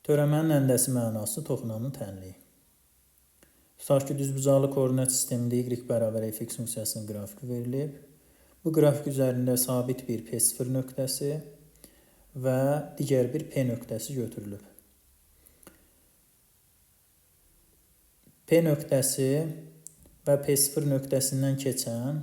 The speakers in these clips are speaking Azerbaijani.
Törəmənin əndəsi mənası toxunanın tənliyi. Tutaq ki, düzbucaqlı koordinat sistemində y bərabər fx funksiyasının qrafiki verilib. Bu qrafik üzərində sabit bir P0 nöqtəsi və digər bir P nöqtəsi götürülüb. P nöqtəsi və P0 nöqtəsindən keçən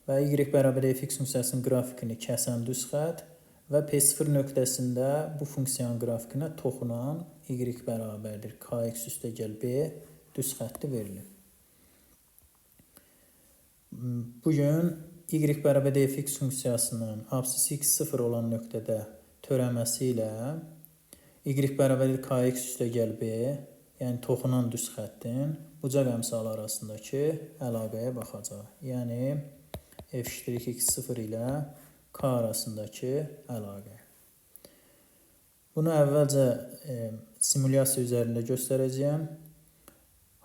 və y bərabər fx funksiyasının qrafikini kəsən düz xətt və P0 nöqtəsində bu funksiyanın qrafikinə toxunan y bərabərdir kx üstə gəl b düz xətti verilib. Bugün y bərabər fx funksiyasının absis x 0 olan nöqtədə törəməsi ilə y bərabər kx üstə gəl b, yəni toxunan düz xəttin bucaq əmsalı arasındakı əlaqəyə baxacaq. Yəni f'(x0) ilə k arasındakı əlaqə. Bunu əvvəlcə simulyasiya üzərində göstərəcəyəm.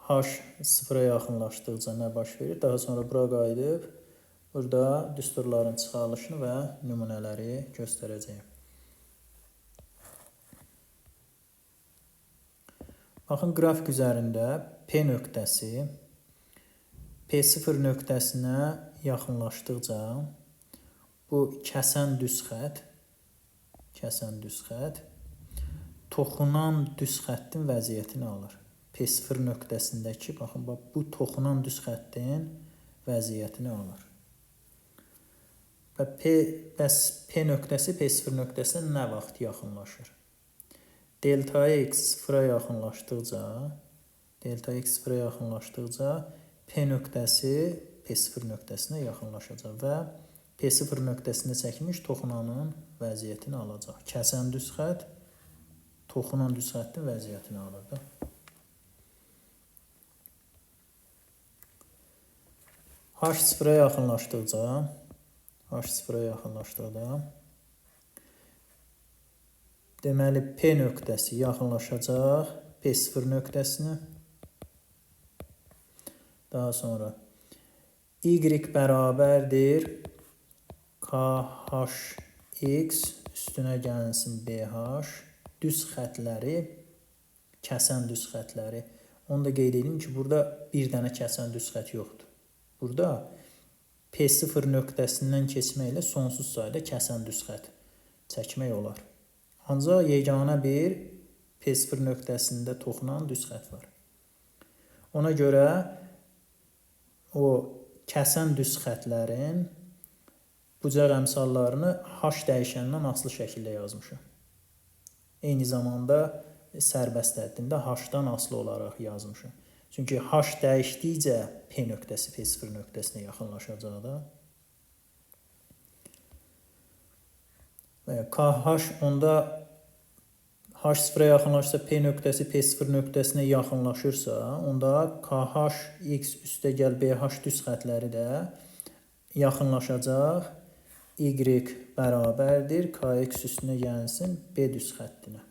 H 0-a yaxınlaşdıqca nə baş verir? Daha sonra bura qayıdıb, burada düsturların çıxarılışını və nümunələri göstərəcəyim. Baxın, qrafik üzərində P nöqtəsi P0 nöqtəsinə yaxınlaşdıqca bu kəsən düz xətt toxunan düz xəttin vəziyyətini alır. P0 nöqtəsindəki, baxın, bu toxunan düz xəttin vəziyyətini alır. Və P nöqtəsi P0 nöqtəsinə nə vaxt yaxınlaşır? Delta x 0-a yaxınlaşdıqca P nöqtəsi P0 nöqtəsinə yaxınlaşacaq və P0 nöqtəsində çəkilmiş toxunanın vəziyyətini alacaq. Kəsən düz xətt toxunan düz xəttin vəziyyətini alır da. H 0-a yaxınlaşdıqda deməli P nöqtəsi yaxınlaşacaq P0 nöqtəsinə. Daha sonra y bərabərdir KHX üstünə gəlsin BH düz xətləri, kəsən düz xətləri. Onu da qeyd edeyim ki, burada bir dənə kəsən düz xət yoxdur. Burada P0 nöqtəsindən keçməklə sonsuz sayda kəsən düz xət çəkmək olar. Ancaq yeganə bir P0 nöqtəsində toxunan düz xət var. Ona görə o kəsən düz xətlərin bucaq əmsallarını H dəyişəndən asılı şəkildə yazmışam. Eyni zamanda sərbəst həddində H-dan asılı olaraq yazmışam. Çünki H dəyişdikcə P nöqtəsi P0 nöqtəsinə yaxınlaşacaq da. KH onda H 0-a yaxınlaşsa P nöqtəsi P0 nöqtəsinə yaxınlaşırsa, onda KHX üstə gəl BH düz xətləri də yaxınlaşacaq y bərabərdir KX üstünə gəlsin B düz xəttinə.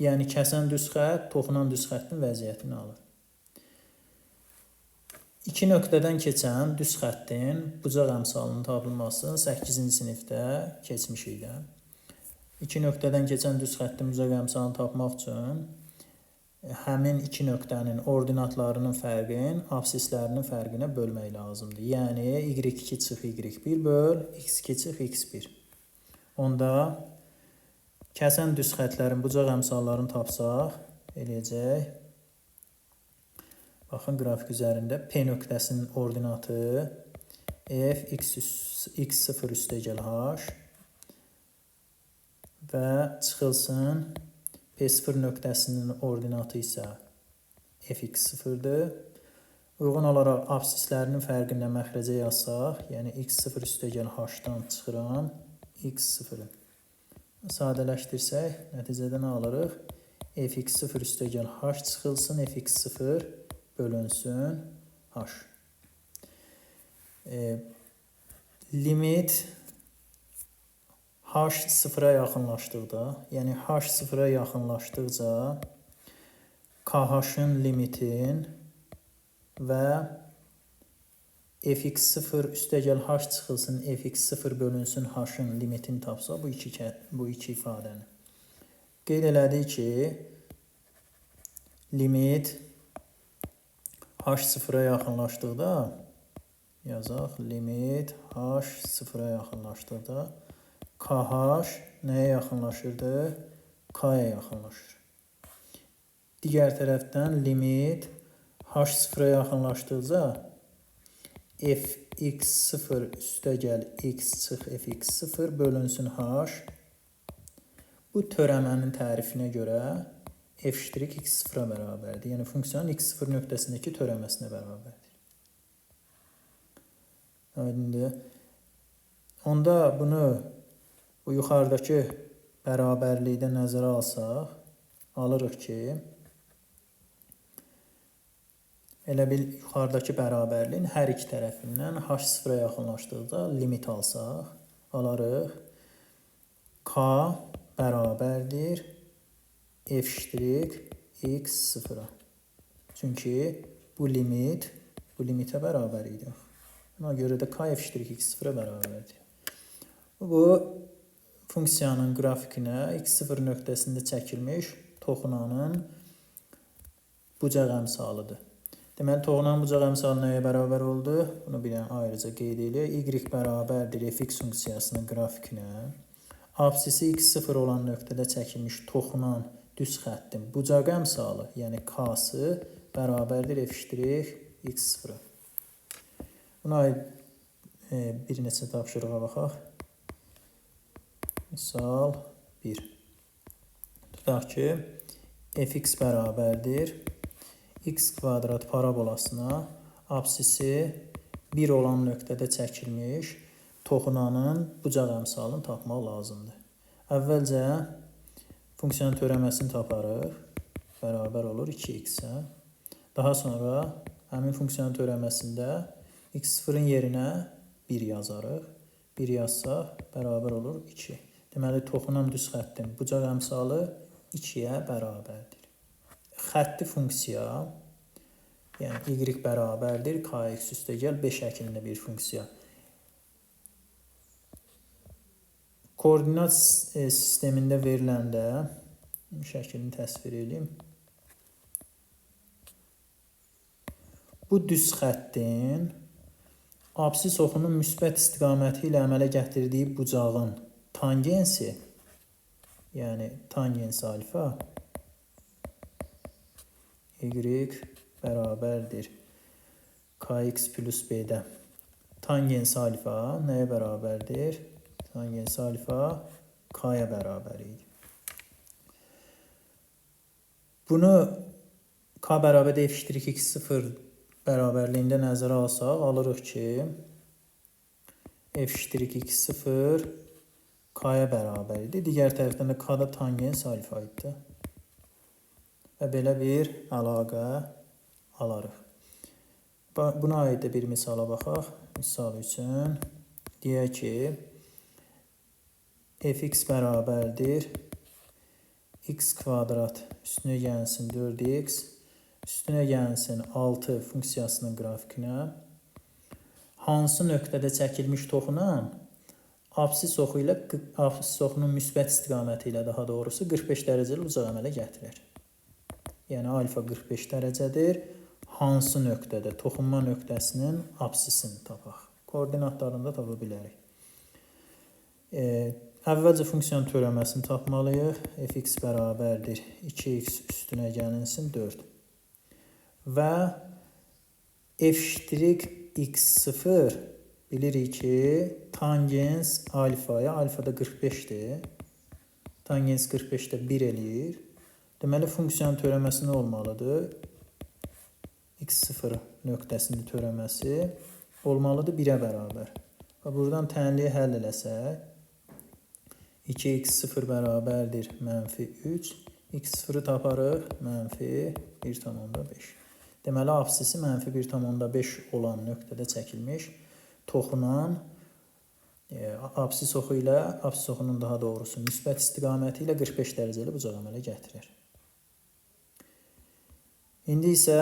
Yəni kəsən düz xətt toxunan düz xəttin vəziyyətini alır. İki nöqtədən keçən düz xəttin bucaq əmsalının tapılmasını 8-ci sinifdə keçmişik də. İki nöqtədən keçən düz xəttin bucaq əmsalını tapmaq üçün həmin iki nöqtənin ordinatlarının fərqin absislərinin fərqinə bölmək lazımdır. Yəni y2 çıx y1 böl x2 çıx x1. Onda kəsən düz xətlərin bucaq əmsallarını tapsaq, eləyəcək. Baxın, qrafik üzərində P nöqtəsinin ordinatı f x0 üstə gəl h və çıxılsın P0 nöqtəsinin ordinatı isə fx0-dır. Uyğun olaraq absislərinin fərqində məxrəcə yazsaq, yəni x0 üstə gəl h-dan çıxıram x0-ı. Sadələşdirsək, nəticədə nə alırıq? Fx0 üstə gəl h çıxılsın, fx0 bölünsün h. Limit h 0-a yaxınlaşdıqda, yəni h 0-a yaxınlaşdıqca KH-ın limitin və fx0 üstə gəl h çıxılsın, fx0 bölünsün h-ın limitini tapsa bu iki ifadəni. qeyd elədik ki, limit h sıfıra yaxınlaşdıqda yazaq, limit h sıfıra yaxınlaşdıqda kh nəyə yaxınlaşırdı? K-ya yaxınlaşır. Digər tərəfdən limit h sıfıra yaxınlaşdıqca fx0 üstəgəl x çıx fx0 bölünsün h. Bu törəmənin tərifinə görə f' x0-a bərabərdir. Yəni funksiyanın x0 nöqtəsindəki törəməsinə bərabərdir. Aydındır. Onda bunu bu yuxarıdakı bərabərlikdə nəzərə alsaq, alırıq ki, elə bil yuxarıdakı bərabərliyin hər iki tərəfindən h sıfıra yaxınlaşdıqda limit alsaq, alarıq. K bərabərdir f' x0-a. Çünki bu limitə bərabər idi. Buna görə də k f' x0-a bərabərdir. Bu funksiyanın qrafikinə x0 nöqtəsində çəkilmiş toxunanın bucaq əmsalıdır. Deməli, toxunanın bucaq əmsalı nəyə bərabər oldu? Bunu bir dənə ayrıca qeyd edirik. Y bərabərdir fx funksiyasının qrafikinə. Absisi x0 olan nöqtədə çəkilmiş toxunan düz xəttin bucaq əmsalı, yəni k-sı bərabərdir f' x0-a. Buna aid bir neçə tapşırığa baxaq. Misal 1. Tutaq ki, fx bərabərdir x kvadrat parabolasına absisi 1 olan nöqtədə çəkilmiş toxunanın bucaq əmsalını tapmaq lazımdır. Əvvəlcə funksiyanın törəməsini taparıq. Bərabər olur 2x-ə. Daha sonra həmin funksiyanın törəməsində x0-ın yerinə 1 yazarıq. 1 yazsaq bərabər olur 2. Deməli, toxunan düz xəttin bucaq əmsalı 2-yə bərabərdir. Xətti funksiya, yəni y bərabərdir kx üstəgəl 5 şəklində bir funksiya. Koordinat sistemində veriləndə şəklini təsvir edeyim. Bu düz xəttin absis oxunun müsbət istiqaməti ilə əmələ gətirdiyi bucağın tangensi, yəni tangens alfa, y bərabərdir kx plus b-də. Tangens alfa nəyə bərabərdir? Tangens alfa k-ya bərabər idi. Bunu k bərabər f' x0 bərabərliyində nəzərə alsaq, alırıq ki, f' x0 k-ya bərabər idi. Digər tərəfdən də k da tangens alfa idi. Və belə bir əlaqə alarıq. Buna aid də bir misala baxaq. Misal üçün, deyək ki, fx bərabərdir x kvadrat üstünə gəlsin 4x üstünə gəlsin 6 funksiyasının qrafikinə hansı nöqtədə çəkilmiş toxunan absis oxu ilə absis oxunun müsbət istiqaməti ilə daha doğrusu 45 dərəcəli bucaq əmələ gətirir. Yəni alfa 45 dərəcədir. Hansı nöqtədə? Toxunma nöqtəsinin absisini tapaq. Koordinatlarını da tapa bilərik. Əvvəlcə funksiyanın törəməsini tapmalıyıq. Fx bərabərdir 2x üstünə gəlinsin 4. Və f' x0 bilirik ki, tangens alfaya, alfa da 45'dir. Tangens 45'də 1 eləyir. Deməli, funksiyanın törəməsi nə olmalıdır? x0 nöqtəsində törəməsi olmalıdır 1-ə bərabər. Və buradan tənliyi həll eləsək, 2x0 bərabərdir -3, x0-ı taparıq -1,5. Deməli, absisi -1,5 olan nöqtədə çəkilmiş toxunan absis oxu ilə, absis oxunun daha doğrusu müsbət istiqaməti ilə 45 dərəcəli bucaq əmələ gətirir. İndi isə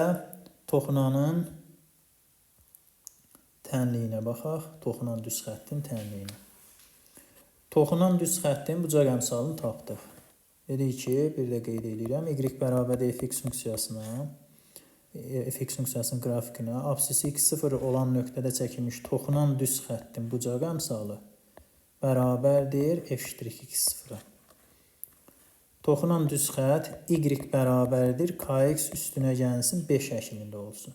toxunanın tənliyinə baxaq. Toxunan düz xəttin tənliyinə. Toxunan düz xəttin bucaq əmsalını tapdıq. Dedik ki, bir də qeyd edirəm, y bərabərdir fx funksiyasına, fx funksiyasının qrafikinə, absisi x0 olan nöqtədə çəkilmiş toxunan düz xəttin bucaq əmsalı bərabərdir f'(x0)-a. Toxunan düz xətt y bərabərdir kx üstünə gəlsin 5 şəklində olsun.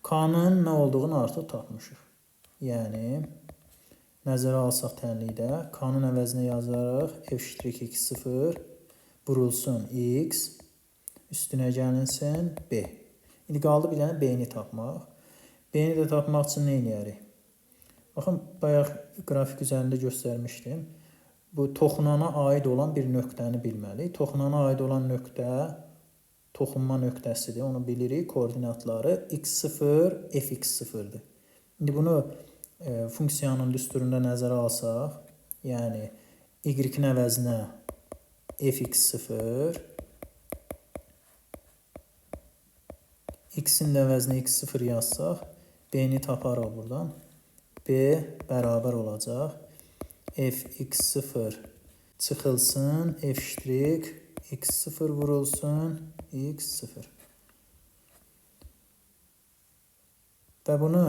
K-nın nə olduğunu artıq tapmışıq. Yəni, nəzərə alsaq tənlikdə, K-nın əvəzinə yazarıq f'(x0) vurulsun x üstünə gəlinsin b. İndi qaldı bir dənə b-ni tapmaq. B-ni də tapmaq üçün nə edərik? Baxın, bayaq qrafik üzərində göstərmişdim. Bu, toxunana aid olan bir nöqtəni bilməliyik. Toxunana aid olan nöqtə toxunma nöqtəsidir. Onu bilirik. Koordinatları x0, fx0'dır. İndi bunu funksiyanın düsturunda nəzərə alsaq, yəni y-in əvəzinə fx0, x-in əvəzinə x0 yazsaq, b-ni taparıq buradan. B bərabər olacaq. fx0 çıxılsın, f'(x0) vurulsun, x0. Və bunu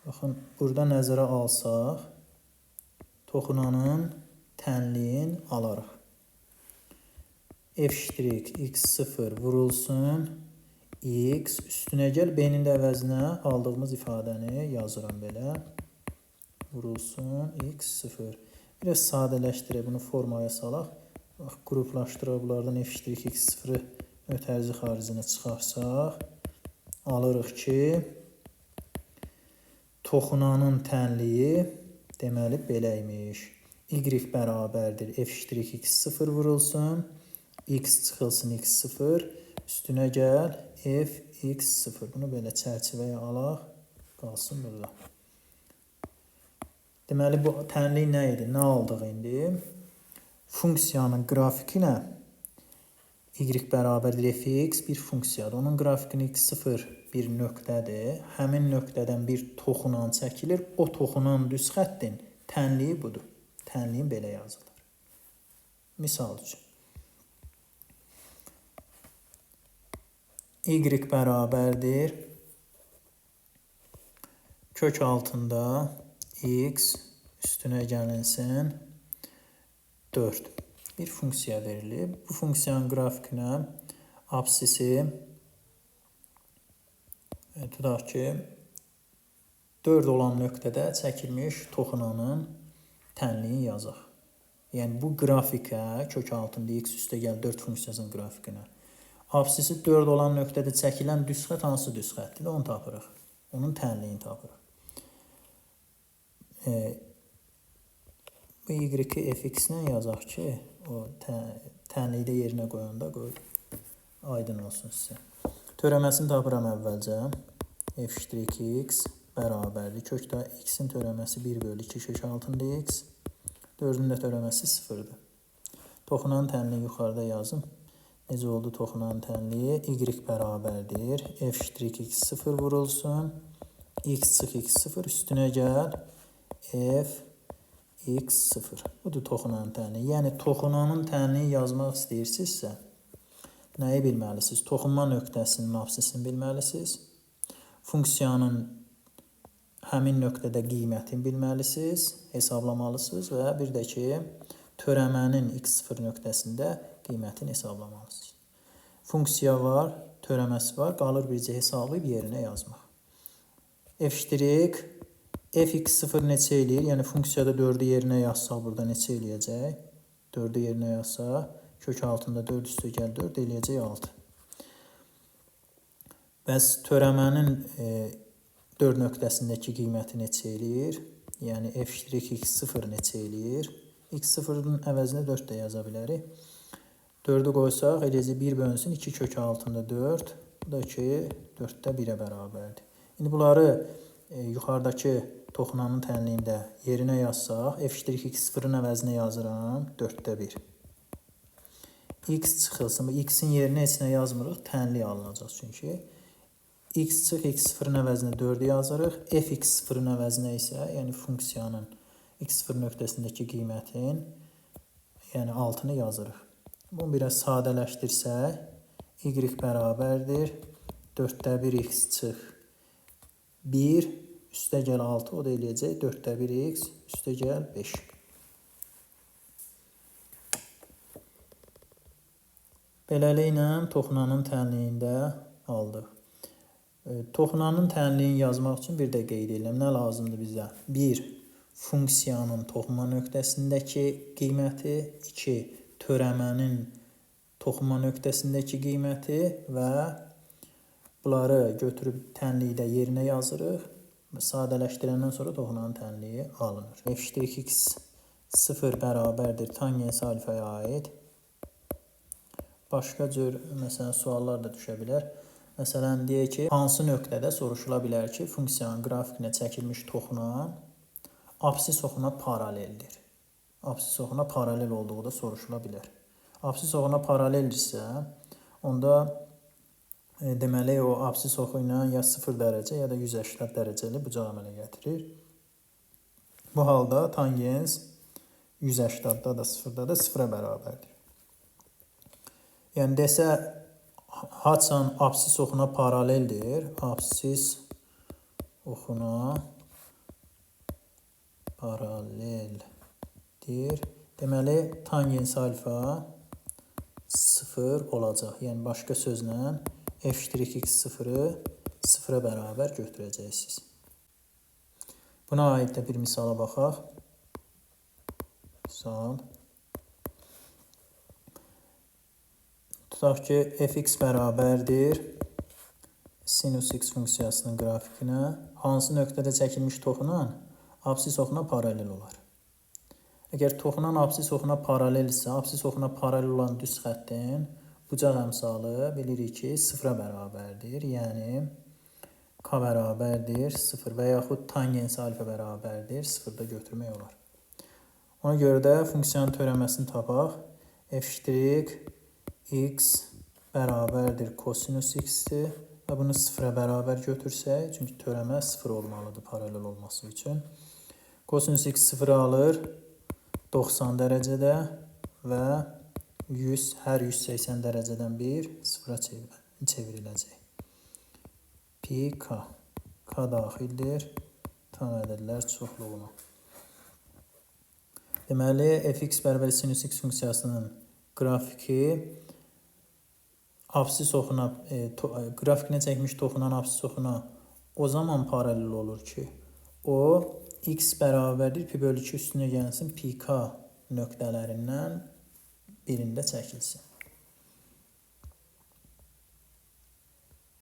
baxın, burada nəzərə alsaq, toxunanın tənliyin alarıq. f'(x0) vurulsun, x üstünə gəl, b-nin də əvəzinə aldığımız ifadəni yazıram belə. Vurulsun, x0. Biraz sadələşdirək, bunu formaya salaq. Qruplaşdıraq, bunlardan f'(x0'ı ötərizi xaricinə çıxarsaq, alırıq ki, toxunanın tənliyi deməli beləymiş. Y bərabərdir f'(x0 vurulsun, x çıxılsın x0, üstünə gəl fx0. Bunu belə çərçivəyə alaq, qalsın burada. Deməli, bu tənlik nə idi? Nə aldıq indi? Funksiyanın qrafikinə y bərabərdir fx bir funksiyadır. Onun qrafikini x0 bir nöqtədir. Həmin nöqtədən bir toxunan çəkilir. O toxunan düz xəttin tənliyi budur. Tənliyin belə yazılır. Misal üçün. Y bərabərdir kök altında x üstünə gəlinsin 4. Bir funksiya verilib. Bu funksiyanın qrafikinə absisi tutaq ki 4 olan nöqtədə çəkilmiş toxunanın tənliyi yazaq. Yəni bu qrafikə kök altında x üstə gəl 4 funksiyasının qrafikinə absisi 4 olan nöqtədə çəkilən düz xətt hansı düz xətdir? Onu tapırıq. Onun tənliyini tapırıq. Bu y-i fx-lə yazaq ki, o tənlikdə yerinə qoyanda qoy, aydın olsun sizə. Törəməsini tapıram əvvəlcə. f'(x) bərabərdir. Kökdə x-in törəməsi 1/2 kök altında x. 4-ün də törəməsi 0-dır. Toxunanın tənliyi yuxarıda yazım. Necə oldu toxunanın tənliyi? Y bərabərdir. f'(x0 vurulsun. X çıx x0 üstünə gəl. f(x0). Budur toxunanın tənliyi. Yəni, toxunanın tənliyi yazmaq istəyirsinizsə, nəyi bilməlisiniz? Toxunma nöqtəsinin absisini bilməlisiniz. Funksiyanın həmin nöqtədə qiymətini bilməlisiniz, hesablamalısınız və bir də ki, törəmənin x0 nöqtəsində qiymətini hesablamalısınız. Funksiya var, törəməsi var, qalır bircə hesablayıb yerinə yazmaq. Fx0 neçə eləyir? Yəni, funksiyada 4-ü yerinə yazsaq, burada neçə eləyəcək? 4-ü yerinə yazsaq, kök altında 4 üstə gəl 4 eləyəcək 6. Bəs törəmənin 4 nöqtəsindəki qiyməti neçə eləyir? Yəni, f'(x0 neçə eləyir? x0-ın əvəzinə 4 də yaza bilərik. 4-ü qoysaq, eləcə 1 bölünsün, 2 kök altında 4. Bu da ki, 4-də 1-ə bərabərdir. İndi bunları yuxarıdakı toxunanın tənliyində yerinə yazsaq, f'(x0-ın əvəzinə yazıram 4-də 1. X çıxılsın, x-in yerinə heç nə yazmırıq, tənlik alınacaq çünki. X çıx x0-ın əvəzinə 4-ü yazırıq, f(x0-ın əvəzinə isə, yəni funksiyanın x0 nöqtəsindəki qiymətin yəni altını yazırıq. Bunu biraz sadələşdirsək, y bərabərdir 4də 1 x çıx 1 üstə gəl 6, o da eləyəcək 4də 1 x üstə gəl 5. Beləliklə toxunanın tənliyində aldıq. Toxunanın tənliyini yazmaq üçün bir də qeyd edirəm. Nə lazımdır bizə? 1. Funksiyanın toxunma nöqtəsindəki qiyməti, 2. Törəmənin toxunma nöqtəsindəki qiyməti və bunları götürüb tənlikdə yerinə yazırıq. Sadələşdirəndən sonra toxunanın tənliyi alınır. f(x) 0 bərabərdir tangens alfaya aid. Başqa cür məsələn suallar da düşə bilər. Məsələn deyək ki, hansı nöqtədə soruşula bilər ki, funksiyanın qrafikinə çəkilmiş toxunan absis oxuna paraleldir. Absis oxuna paralel olduğu da soruşula bilər. Absis oxuna paraleldirsə, onda deməli o absis oxu ilə ya 0 dərəcə ya da 180 dərəcəli bucaq əmələ gətirir. Bu halda tangens 180-da da 0-da da 0-a bərabərdir. Yəni desə, haçan absis oxuna paraleldir. Absis oxuna paraleldir. Deməli, tangens alfa 0 olacaq. Yəni başqa sözlə f(x) 0-ı 0-a bərabər götürəcəksiniz. Buna aid də bir misala baxaq. Misal. Tutaq ki, fx bərabərdir sinus x funksiyasının qrafikinə hansı nöqtədə çəkilmiş toxunan absis oxuna paralel olar. Əgər toxunan absis oxuna paraleldirsə, absis oxuna paralel olan düz xəttin bucaq əmsalı bilirik ki, 0-a bərabərdir. Yəni, k bərabərdir 0 və yaxud tangens alfa bərabərdir 0-da götürmək olar. Ona görə də funksiyanın törəməsini tapaq. f(x) bərabərdir kosinus x-dir və bunu 0-a bərabər götürsək, çünki törəmə 0 olmalıdır paralel olması üçün. Kosinus x 0 alır 90 dərəcədə və 100, hər 180 dərəcədən 1 0-a çevriləcək. Pi k. K daxildir tam ədədlər çoxluğuna. Deməli, fx bərabər sinus x funksiyasının qrafiki absis oxuna, qrafikinə çəkmiş toxunan absis oxuna o zaman paralel olur ki, o x bərabərdir pi bölü 2 üstünə gəlsin pi k nöqtələrindən birində çəkilsin.